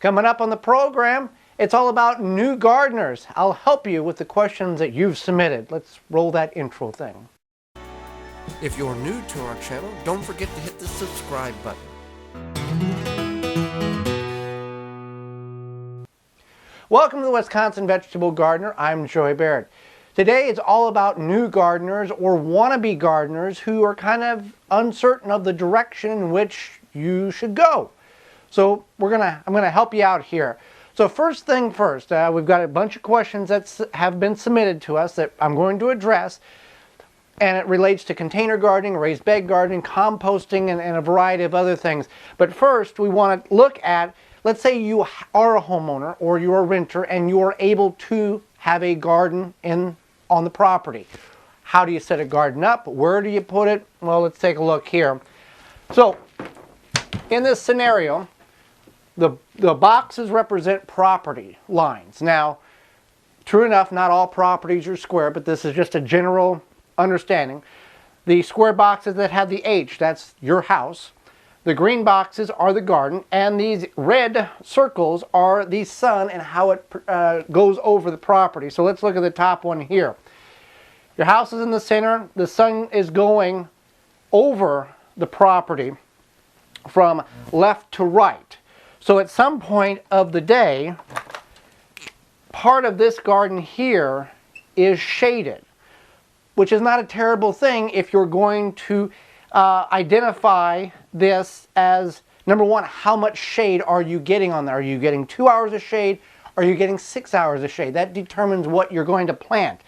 Coming up on the program, it's all about new gardeners. I'll help you with the questions that you've submitted. Let's roll that intro thing. If you're new to our channel, don't forget to hit the subscribe button. Welcome to the Wisconsin Vegetable Gardener. I'm Joey Baird. Today it's all about new gardeners or wannabe gardeners who are kind of uncertain of the direction in which you should go. So I'm gonna help you out here. So first thing first, we've got a bunch of questions that have been submitted to us that I'm going to address, and it relates to container gardening, raised bed gardening, composting, and a variety of other things. But first, we want to look at, let's say you are a homeowner or you're a renter and you are able to have a garden on the property. How do you set a garden up? Where do you put it? Well, let's take a look here. So in this scenario, the boxes represent property lines. Now, true enough, not all properties are square, but this is just a general understanding. The square boxes that have the H, that's your house. The green boxes are the garden, and these red circles are the sun and how it goes over the property. So let's look at the top one here. Your house is in the center. The sun is going over the property from left to right. So at some point of the day, part of this garden here is shaded, which is not a terrible thing if you're going to identify this as, number one, how much shade are you getting on there? Are you getting 2 hours of shade? Are you getting 6 hours of shade? That determines what you're going to plant.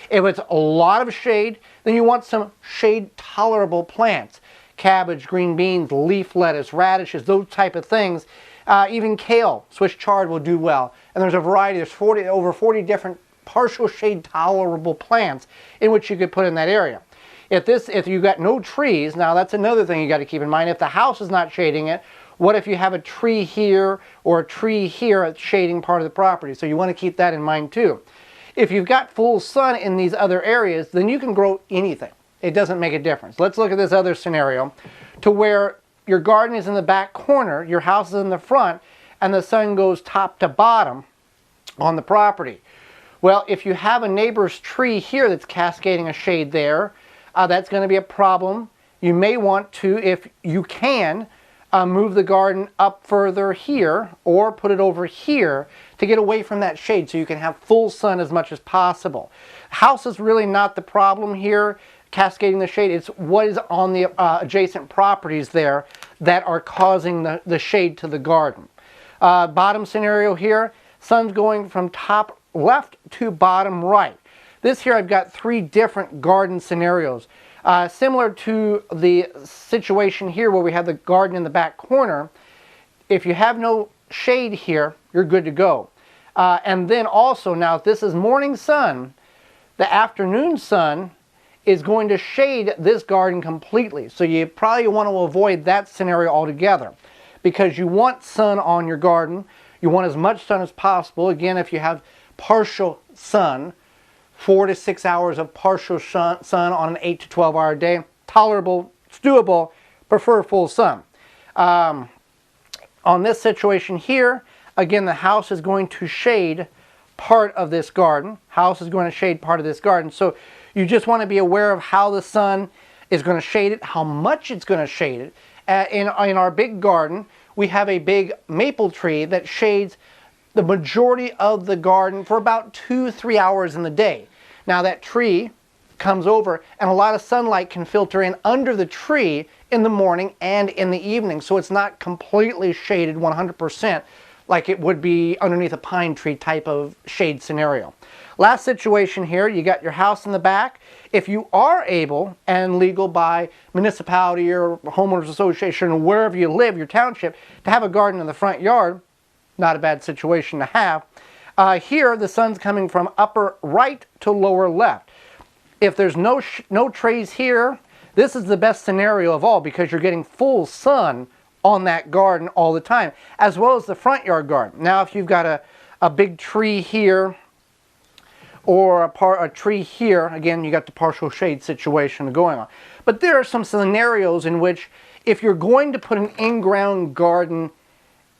If it's a lot of shade, then you want some shade-tolerable plants. Cabbage, green beans, leaf lettuce, radishes, those type of things. Even kale, Swiss chard will do well. And there's a variety, there's over 40 different partial shade tolerable plants in which you could put in that area. If you got no trees, now that's another thing you got to keep in mind. If the house is not shading it, what if you have a tree here or a tree here that's shading part of the property? So you want to keep that in mind too. If you've got full sun in these other areas, then you can grow anything. It doesn't make a difference. Let's look at this other scenario to where your garden is in the back corner, your house is in the front, and the sun goes top to bottom on the property. Well, if you have a neighbor's tree here that's cascading a shade there, that's going to be a problem. You may want to, if you can, move the garden up further here or put it over here to get away from that shade so you can have full sun as much as possible. House is really not the problem here, cascading the shade. It's what is on the adjacent properties there that are causing the shade to the garden. Bottom scenario here, sun's going from top left to bottom right. This here I've got three different garden scenarios. Similar to the situation here where we have the garden in the back corner. If you have no shade here, you're good to go. And then also, now if this is morning sun, the afternoon sun is going to shade this garden completely. So you probably want to avoid that scenario altogether because you want sun on your garden. You want as much sun as possible. Again, if you have partial sun, 4 to 6 hours of partial sun on an 8 to 12 hour day, tolerable, it's doable, prefer full sun. On this situation here, again, the house is going to shade part of this garden. House is going to shade part of this garden. So you just want to be aware of how the sun is going to shade it, how much it's going to shade it. In our big garden, we have a big maple tree that shades the majority of the garden for about 2-3 hours in the day. Now that tree comes over and a lot of sunlight can filter in under the tree in the morning and in the evening. So it's not completely shaded 100% like it would be underneath a pine tree type of shade scenario. Last situation here, you got your house in the back. If you are able and legal by municipality or homeowners association, wherever you live, your township, to have a garden in the front yard, not a bad situation to have. Here, the sun's coming from upper right to lower left. If there's no trees here, this is the best scenario of all because you're getting full sun on that garden all the time, as well as the front yard garden. Now, if you've got a big tree here or a tree here, again, you got the partial shade situation going on. But there are some scenarios in which if you're going to put an in-ground garden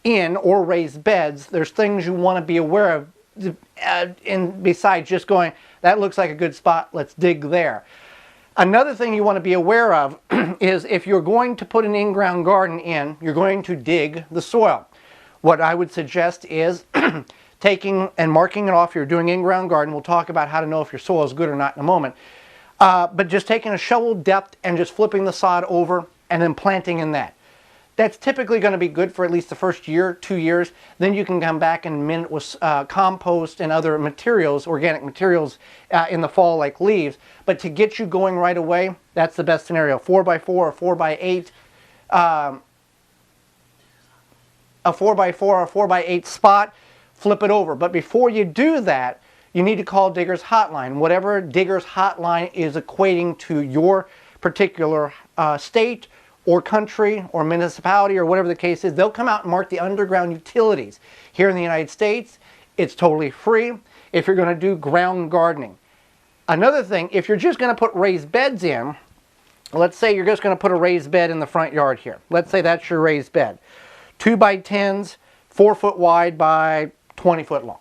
in or raised beds, there's things you want to be aware of, and besides just going, that looks like a good spot, let's dig there. Another thing you want to be aware of is if you're going to put an in-ground garden in, you're going to dig the soil. What I would suggest is taking and marking it off. You're doing in-ground garden. We'll talk about how to know if your soil is good or not in a moment. But just taking a shovel depth and just flipping the sod over and then planting in that. That's typically going to be good for at least the first year, 2 years. Then you can come back and min it with compost and other materials, organic materials in the fall like leaves. But to get you going right away, that's the best scenario. 4x4 or 4x8, a 4x4 or 4x8 spot, flip it over. But before you do that, you need to call Digger's Hotline. Whatever Digger's Hotline is equating to your particular state or country or municipality or whatever the case is, they'll come out and mark the underground utilities. Here in the United States, it's totally free if you're going to do ground gardening. Another thing, if you're just going to put raised beds in, let's say you're just going to put a raised bed in the front yard here. Let's say that's your raised bed. 2x10s, 4 foot wide by 20 foot long.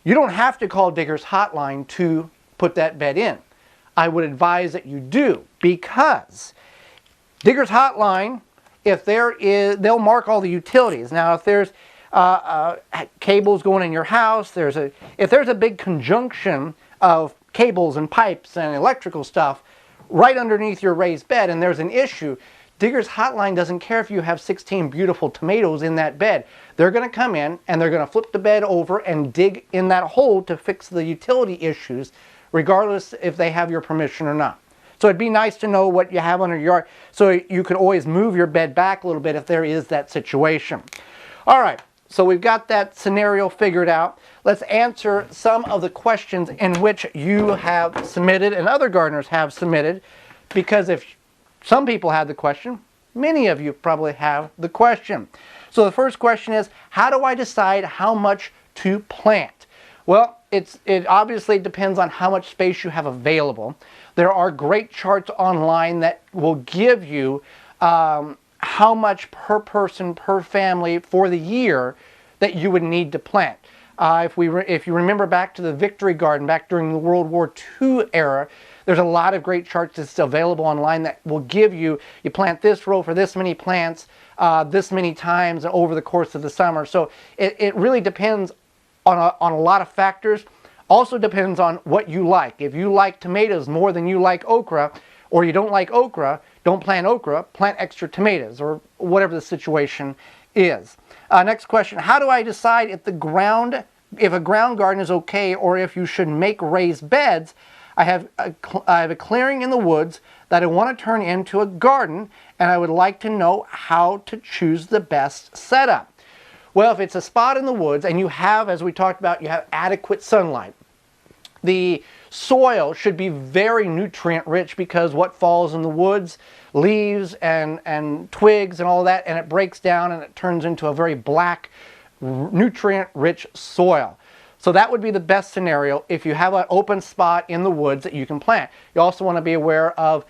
You don't have to call Digger's Hotline to put that bed in. I would advise that you do, because Digger's Hotline, if there is, they'll mark all the utilities. Now, if there's cables going in your house, if there's a big conjunction of cables and pipes and electrical stuff right underneath your raised bed and there's an issue, Digger's Hotline doesn't care if you have 16 beautiful tomatoes in that bed. They're going to come in and they're going to flip the bed over and dig in that hole to fix the utility issues, regardless if they have your permission or not. So it'd be nice to know what you have on your yard, so you could always move your bed back a little bit if there is that situation. All right, so we've got that scenario figured out. Let's answer some of the questions in which you have submitted and other gardeners have submitted, because if some people had the question, many of you probably have the question. So the first question is, how do I decide how much to plant? Well, it obviously depends on how much space you have available. There are great charts online that will give you how much per person, per family for the year that you would need to plant. If you remember back to the Victory Garden, back during the World War II era, there's a lot of great charts that's available online that will give you, you plant this row for this many plants, this many times over the course of the summer. So it really depends on a lot of factors. Also depends on what you like. If you like tomatoes more than you like okra, or you don't like okra, don't plant okra, plant extra tomatoes, or whatever the situation is. Next question, how do I decide if a ground garden is okay, or if you should make raised beds? I have a clearing in the woods that I want to turn into a garden, and I would like to know how to choose the best setup. Well, if it's a spot in the woods and you have, as we talked about, you have adequate sunlight, the soil should be very nutrient rich, because what falls in the woods, leaves and twigs and all that, and it breaks down and it turns into a very black, nutrient rich soil. So that would be the best scenario if you have an open spot in the woods that you can plant. You also want to be aware of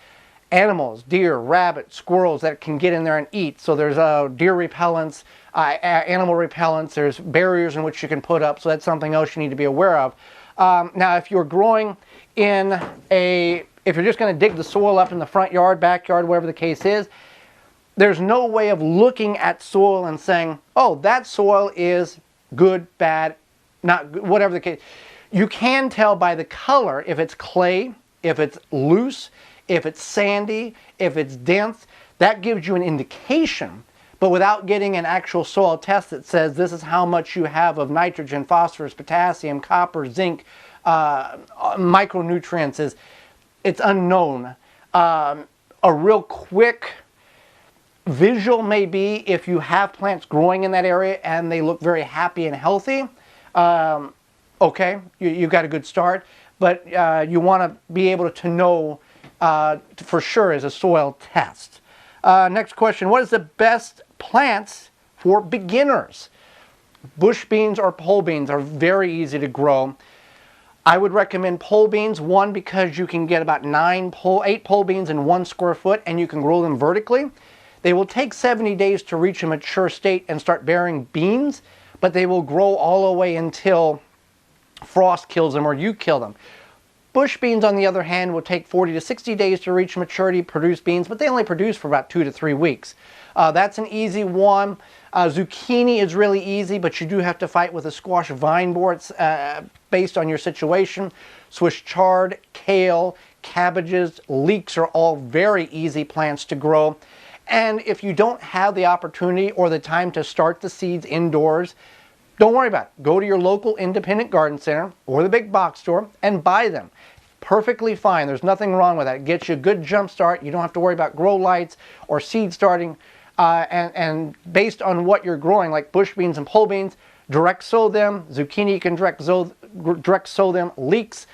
animals, deer, rabbits, squirrels that can get in there and eat. So there's deer repellents, animal repellents, there's barriers in which you can put up, so that's something else you need to be aware of. Now if you're growing in if you're just going to dig the soil up in the front yard, backyard, whatever the case is, there's no way of looking at soil and saying, oh, that soil is good, bad, not good, whatever the case. You can tell by the color if it's clay, if it's loose, if it's sandy, if it's dense. That gives you an indication, but without getting an actual soil test that says this is how much you have of nitrogen, phosphorus, potassium, copper, zinc, micronutrients, it's unknown. A real quick visual may be if you have plants growing in that area and they look very happy and healthy. Okay, you've got a good start, but you want to be able to know for sure as a soil test. Next question, what is the best plants for beginners? Bush beans or pole beans are very easy to grow. I would recommend pole beans, one, because you can get about 8 pole beans in 1 square foot and you can grow them vertically. They will take 70 days to reach a mature state and start bearing beans, but they will grow all the way until frost kills them or you kill them. Bush beans, on the other hand, will take 40 to 60 days to reach maturity, produce beans, but they only produce for about 2 to 3 weeks. That's an easy one. Zucchini is really easy, but you do have to fight with a squash vine borer based on your situation. Swiss chard, kale, cabbages, leeks are all very easy plants to grow. And if you don't have the opportunity or the time to start the seeds indoors, don't worry about it. Go to your local independent garden center or the big box store and buy them. Perfectly fine. There's nothing wrong with that. It gets you a good jump start. You don't have to worry about grow lights or seed starting. And based on what you're growing, like bush beans and pole beans, direct sow them. Zucchini you can direct sow them. Leeks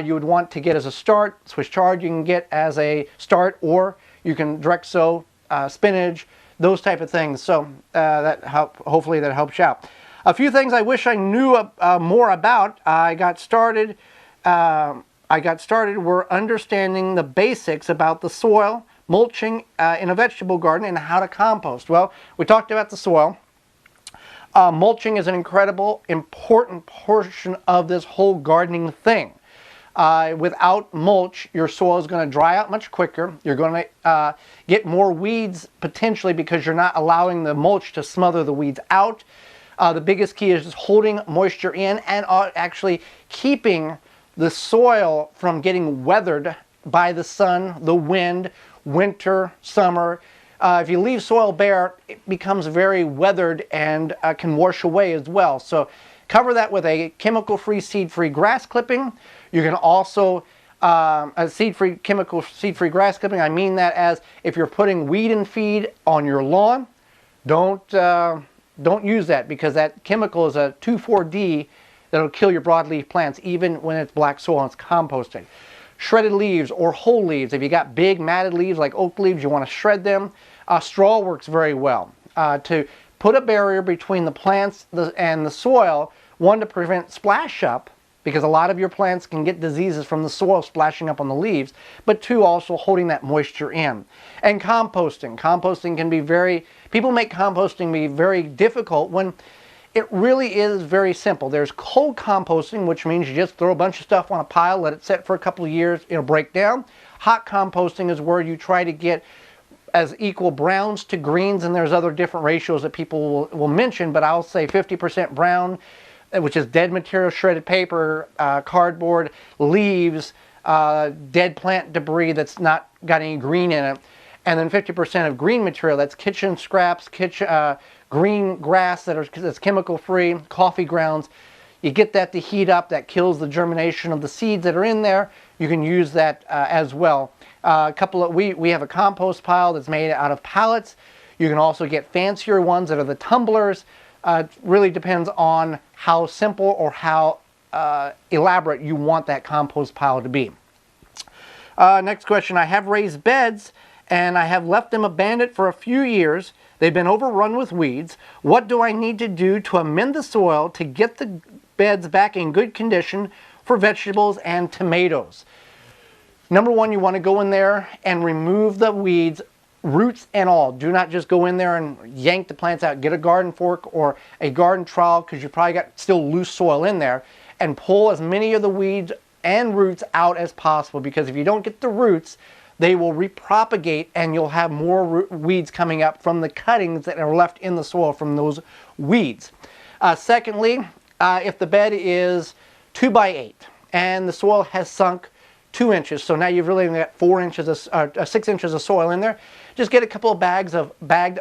you would want to get as a start. Swiss chard you can get as a start, or you can direct sow spinach, those type of things. So hopefully that helps you out. A few things I wish I knew more about. I got started were understanding the basics about the soil, mulching in a vegetable garden, and how to compost. Well, we talked about the soil. Mulching is an incredible, important portion of this whole gardening thing. Without mulch, your soil is going to dry out much quicker. You're going to get more weeds potentially because you're not allowing the mulch to smother the weeds out. The biggest key is just holding moisture in and actually keeping the soil from getting weathered by the sun, the wind, winter, summer. If you leave soil bare, it becomes very weathered and can wash away as well. So cover that with a chemical-free, seed-free grass clipping. You can also, a seed-free grass clipping, I mean that as if you're putting weed and feed on your lawn, don't use that, because that chemical is a 2,4-D that'll kill your broadleaf plants even when it's black soil and it's composted. Shredded leaves or whole leaves. If you got big matted leaves like oak leaves, you want to shred them. Straw works very well to put a barrier between the plants and the soil. One, to prevent splash up, because a lot of your plants can get diseases from the soil splashing up on the leaves, but two, also holding that moisture in. And composting. Composting can be people make composting be very difficult when it really is very simple. There's cold composting, which means you just throw a bunch of stuff on a pile, let it sit for a couple of years, it'll break down. Hot composting is where you try to get as equal browns to greens, and there's other different ratios that people will mention, but I'll say 50% brown, which is dead material, shredded paper, cardboard, leaves, dead plant debris that's not got any green in it, and then 50% of green material, that's kitchen scraps, green grass that's chemical free, coffee grounds. You get that to heat up, that kills the germination of the seeds that are in there. You can use that as well. We have a compost pile that's made out of pallets. You can also get fancier ones that are the tumblers. It really depends on how simple or how elaborate you want that compost pile to be. Next question. I have raised beds and I have left them abandoned for a few years. They've been overrun with weeds. What do I need to do to amend the soil to get the beds back in good condition for vegetables and tomatoes? Number one, you want to go in there and remove the weeds, roots and all. Do not just go in there and yank the plants out. Get a garden fork or a garden trowel, because you probably got still loose soil in there, and pull as many of the weeds and roots out as possible, because if you don't get the roots, they will repropagate and you'll have more weeds coming up from the cuttings that are left in the soil from those weeds. Secondly, if the bed is 2 by 8 and the soil has sunk 2 inches, so now you've really only got 6 inches of soil in there, just get a couple of bags of bagged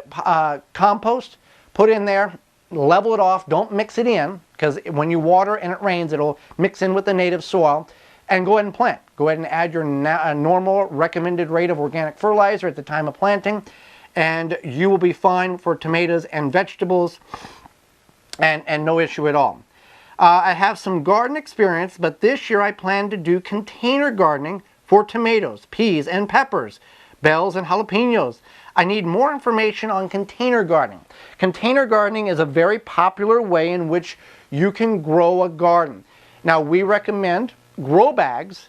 compost, put in there, level it off, don't mix it in, because when you water and it rains, it'll mix in with the native soil, and go ahead and plant. Go ahead and add your normal recommended rate of organic fertilizer at the time of planting, and you will be fine for tomatoes and vegetables, and no issue at all. I have some garden experience, but this year I plan to do container gardening for tomatoes, peas, and peppers, bells, and jalapenos. I need more information on container gardening. Container gardening is a very popular way in which you can grow a garden. Now, we recommend grow bags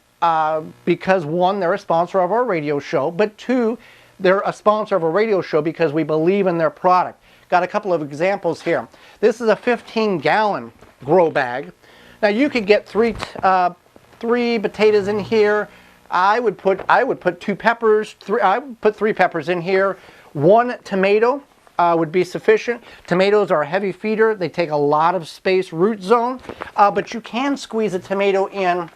because, one, they're a sponsor of our radio show, but two, they're a sponsor of a radio show because we believe in their product. Got a couple of examples here. This is a 15-gallon grow bag. Now you could get three potatoes in here. I would put 2 peppers. I would put 3 peppers in here. 1 tomato would be sufficient. Tomatoes are a heavy feeder. They take a lot of space, root zone, but you can squeeze a tomato in.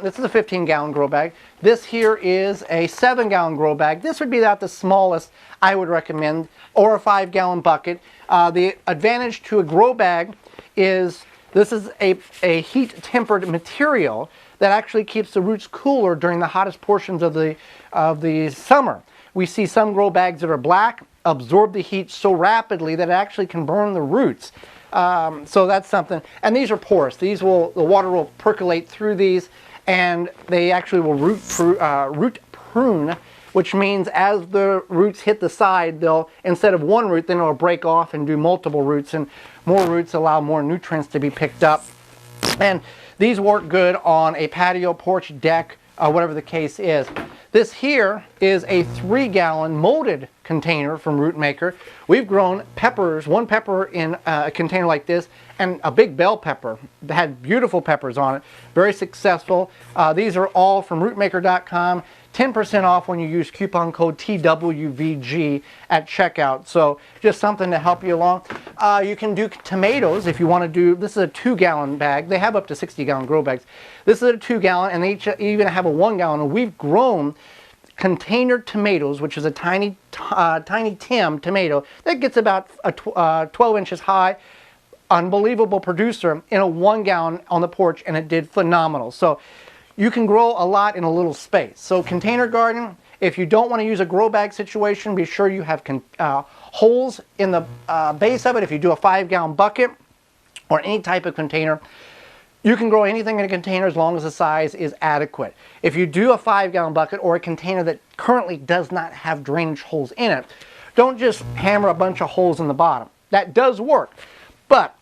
This is a 15-gallon grow bag. This here is a 7-gallon grow bag. This would be about the smallest I would recommend, or a 5-gallon bucket. The advantage to a grow bag is this is a heat-tempered material that actually keeps the roots cooler during the hottest portions of the summer. We see some grow bags that are black absorb the heat so rapidly that it actually can burn the roots. So that's something. And these are porous. The water will percolate through these, and they actually will root prune, which means as the roots hit the side, they'll, instead of one root, then it'll break off and do multiple roots, and more roots allow more nutrients to be picked up. And these work good on a patio, porch, deck, whatever the case is. This here is a 3-gallon molded container from Root Maker. We've grown peppers, 1 pepper in a container like this, and a big bell pepper that had beautiful peppers on it. Very successful. These are all from rootmaker.com. 10% off when you use coupon code TWVG at checkout. So just something to help you along. You can do tomatoes if you want to do, this is a 2-gallon bag. They have up to 60-gallon grow bags. This is a 2-gallon, and they each even have a 1-gallon. And we've grown container tomatoes, which is a tiny Tim tomato that gets about 12 inches high. Unbelievable producer in a 1-gallon on the porch, and it did phenomenal. So you can grow a lot in a little space. So container garden, if you don't want to use a grow bag situation, be sure you have holes in the base of it. If you do a 5-gallon bucket or any type of container, you can grow anything in a container as long as the size is adequate. If you do a 5-gallon bucket or a container that currently does not have drainage holes in it, don't just hammer a bunch of holes in the bottom. That does work, but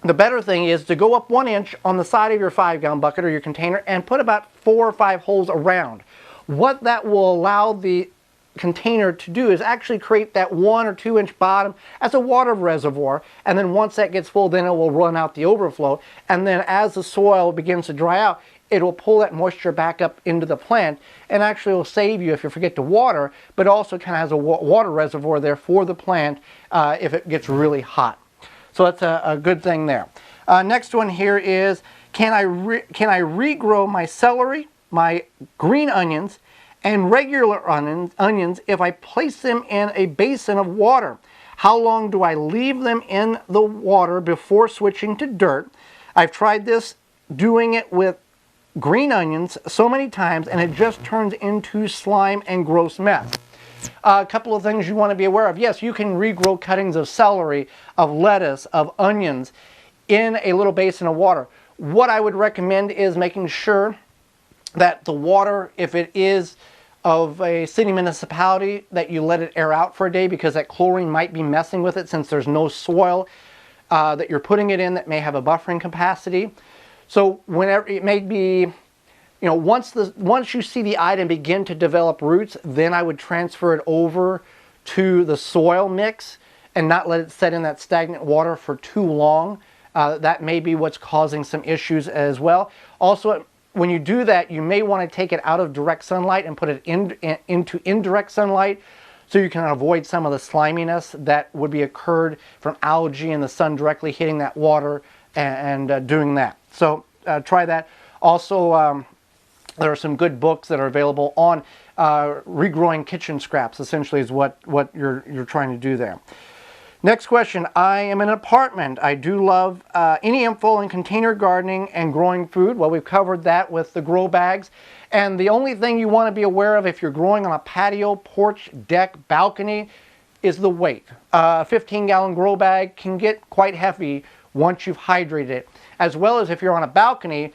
the better thing is to go up 1 inch on the side of your 5-gallon bucket or your container and put about 4 or 5 holes around. What that will allow the container to do is actually create that 1 or 2 inch bottom as a water reservoir, and then once that gets full, then it will run out the overflow, and then as the soil begins to dry out, it will pull that moisture back up into the plant, and actually will save you if you forget to water, but also kind of has a water reservoir there for the plant if it gets really hot. So that's a good thing there. Next one here is, can I regrow my celery, my green onions, and regular onions if I place them in a basin of water? How long do I leave them in the water before switching to dirt? I've tried this, doing it with green onions so many times, and it just turns into slime and gross mess. A couple of things you want to be aware of. Yes, you can regrow cuttings of celery, of lettuce, of onions in a little basin of water. What I would recommend is making sure that the water, if it is of a city municipality, that you let it air out for a day, because that chlorine might be messing with it since there's no soil that you're putting it in that may have a buffering capacity. So whenever it may be, you know, once you see the item begin to develop roots, then I would transfer it over to the soil mix and not let it set in that stagnant water for too long. That may be what's causing some issues as well. Also, when you do that, you may want to take it out of direct sunlight and put it into indirect sunlight, so you can avoid some of the sliminess that would be occurred from algae and the sun directly hitting that water and doing that. So try that. Also, there are some good books that are available on regrowing kitchen scraps, essentially is what you're trying to do there. Next question. I am in an apartment. I do love any info on container gardening and growing food. Well, we've covered that with the grow bags. And the only thing you want to be aware of if you're growing on a patio, porch, deck, balcony is the weight. A 15-gallon grow bag can get quite heavy once you've hydrated it. As well as if you're on a balcony,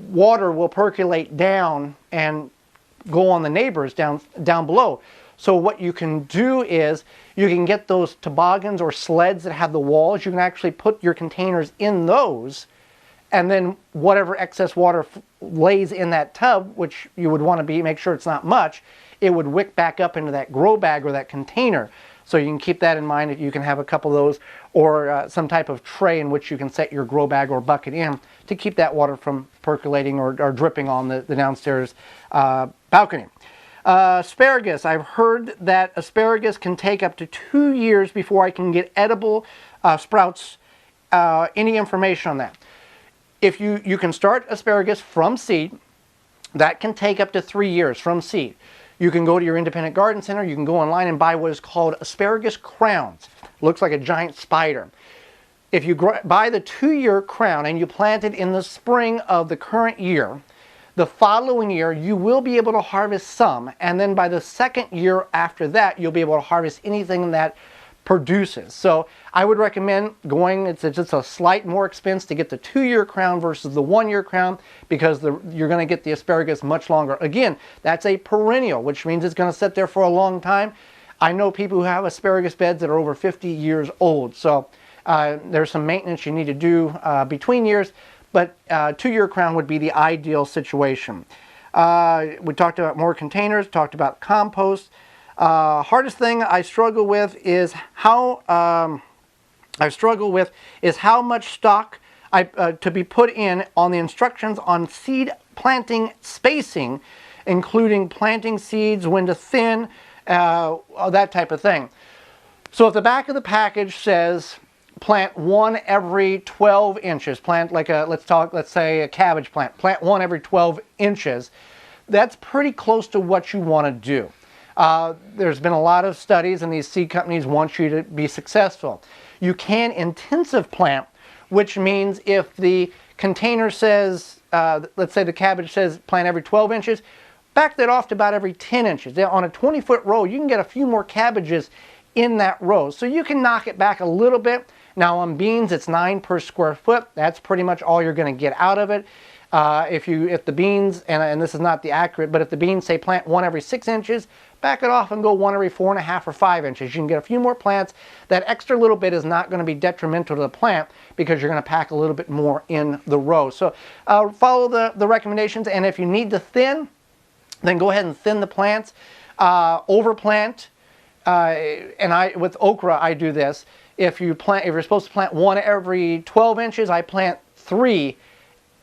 water will percolate down and go on the neighbors down below. So what you can do is you can get those toboggans or sleds that have the walls. You can actually put your containers in those and then whatever excess water lays in that tub, which you would want to make sure it's not much, it would wick back up into that grow bag or that container. So you can keep that in mind. If you can have a couple of those, or some type of tray in which you can set your grow bag or bucket in to keep that water from percolating or dripping on the downstairs balcony. Asparagus. I've heard that asparagus can take up to 2 years before I can get edible sprouts. Any information on that? If you can start asparagus from seed, that can take up to 3 years from seed. You can go to your independent garden center, you can go online and buy what is called asparagus crowns. Looks like a giant spider. If you buy the 2-year crown and you plant it in the spring of the current year, the following year you will be able to harvest some, and then by the second year after that you'll be able to harvest anything that produces. So I would recommend going, it's just a slight more expense to get the 2-year crown versus the 1-year crown, because you're going to get the asparagus much longer. Again, that's a perennial, which means it's going to sit there for a long time. I know people who have asparagus beds that are over 50 years old, so there's some maintenance you need to do between years, but 2-year crown would be the ideal situation. We talked about more containers, talked about compost. Hardest thing I struggle with is how much stock to be put in on the instructions on seed planting spacing, including planting seeds, when to thin, that type of thing. So if the back of the package says plant 1 every 12 inches, plant like let's say a cabbage plant 1 every 12 inches, that's pretty close to what you want to do. There's been a lot of studies, and these seed companies want you to be successful. You can intensive plant, which means if the container says, let's say the cabbage says plant every 12 inches, back that off to about every 10 inches. Now, on a 20-foot row, you can get a few more cabbages in that row. So you can knock it back a little bit. Now on beans, it's 9 per square foot. That's pretty much all you're going to get out of it. If the beans, and this is not the accurate, but if the beans say plant 1 every 6 inches, back it off and go 1 every 4.5 or 5 inches. You can get a few more plants. That extra little bit is not going to be detrimental to the plant, because you're going to pack a little bit more in the row. So follow the recommendations, and if you need to thin, then go ahead and thin the plants. Overplant, and with okra I do this. If you're supposed to plant 1 every 12 inches, I plant 3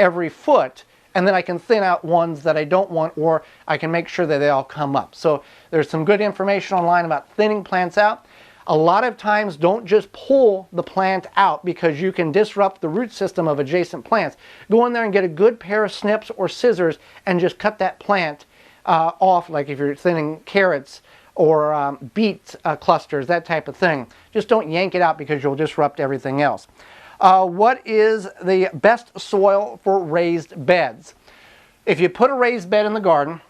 every foot, and then I can thin out ones that I don't want, or I can make sure that they all come up. So there's some good information online about thinning plants out. A lot of times, don't just pull the plant out, because you can disrupt the root system of adjacent plants. Go in there and get a good pair of snips or scissors and just cut that plant off, like if you're thinning carrots or beet clusters, that type of thing. Just don't yank it out, because you'll disrupt everything else. What is the best soil for raised beds? If you put a raised bed in the garden,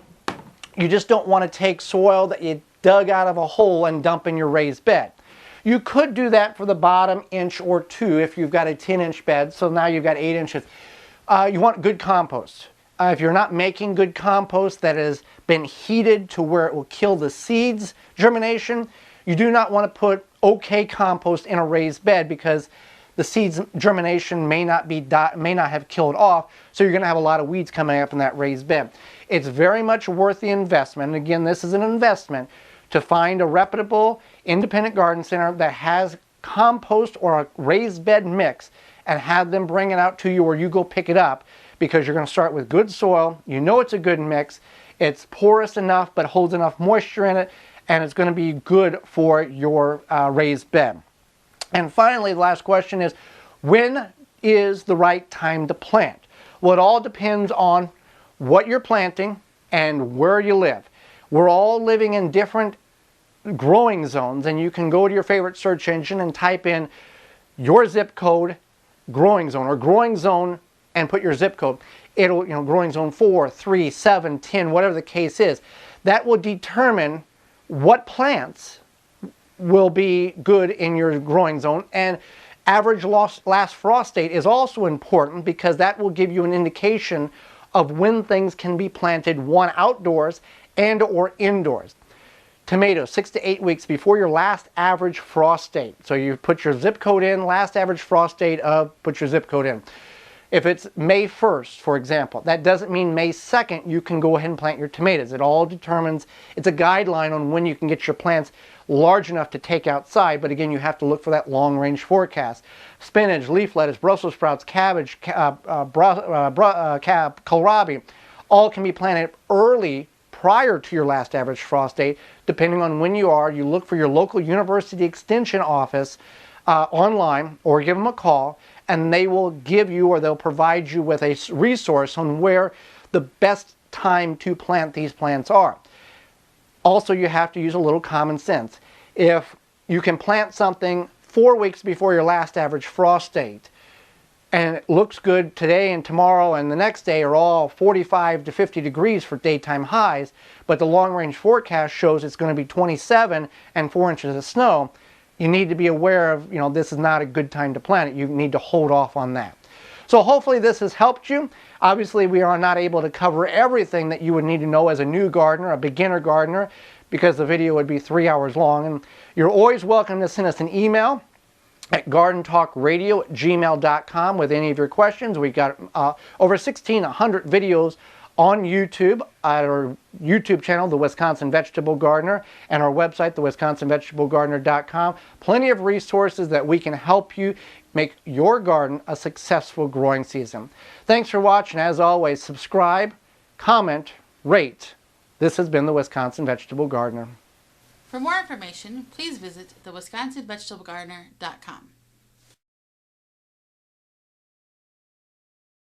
you just don't want to take soil that you dug out of a hole and dump in your raised bed. You could do that for the bottom inch or 2 if you've got a 10-inch bed, so now you've got 8 inches. You want good compost. If you're not making good compost that has been heated to where it will kill the seeds germination, you do not want to put okay compost in a raised bed, because the seeds germination may not have killed off, so you're going to have a lot of weeds coming up in that raised bed. It's very much worth the investment. And again, this is an investment to find a reputable independent garden center that has compost or a raised bed mix, and have them bring it out to you, or you go pick it up, because you're going to start with good soil. You know it's a good mix. It's porous enough but holds enough moisture in it, and it's going to be good for your raised bed. And finally, the last question is, when is the right time to plant? Well, it all depends on what you're planting and where you live. We're all living in different growing zones, and you can go to your favorite search engine and type in your zip code, growing zone, or growing zone, and put your zip code. It'll, growing zone 4, 3, 7, 10, whatever the case is. That will determine what plants will be good in your growing zone. And average last frost date is also important, because that will give you an indication of when things can be planted, one, outdoors and or indoors. Tomatoes, 6 to 8 weeks before your last average frost date. So you put your zip code in, last average frost date of, put your zip code in. If it's May 1st, for example, that doesn't mean May 2nd you can go ahead and plant your tomatoes. It all determines, it's a guideline on when you can get your plants large enough to take outside, but again, you have to look for that long-range forecast. Spinach, leaf lettuce, Brussels sprouts, cabbage, kohlrabi, all can be planted early prior to your last average frost date. Depending on when you are, you look for your local university extension office online, or give them a call, and they will give you, or they'll provide you with a resource on where the best time to plant these plants are. Also, you have to use a little common sense. If you can plant something 4 weeks before your last average frost date, and it looks good today and tomorrow and the next day are all 45 to 50 degrees for daytime highs, but the long-range forecast shows it's going to be 27 and 4 inches of snow, you need to be aware of, this is not a good time to plant it. You need to hold off on that. So hopefully this has helped you. Obviously, we are not able to cover everything that you would need to know as a new gardener, a beginner gardener, because the video would be 3 hours long. And you're always welcome to send us an email at gardentalkradio@gmail.com with any of your questions. We've got over 1,600 videos on YouTube at our YouTube channel, The Wisconsin Vegetable Gardener, and our website, thewisconsinvegetablegardener.com. Plenty of resources that we can help you make your garden a successful growing season. Thanks for watching. As always, subscribe, comment, rate. This has been The Wisconsin Vegetable Gardener. For more information, please visit thewisconsinvegetablegardener.com.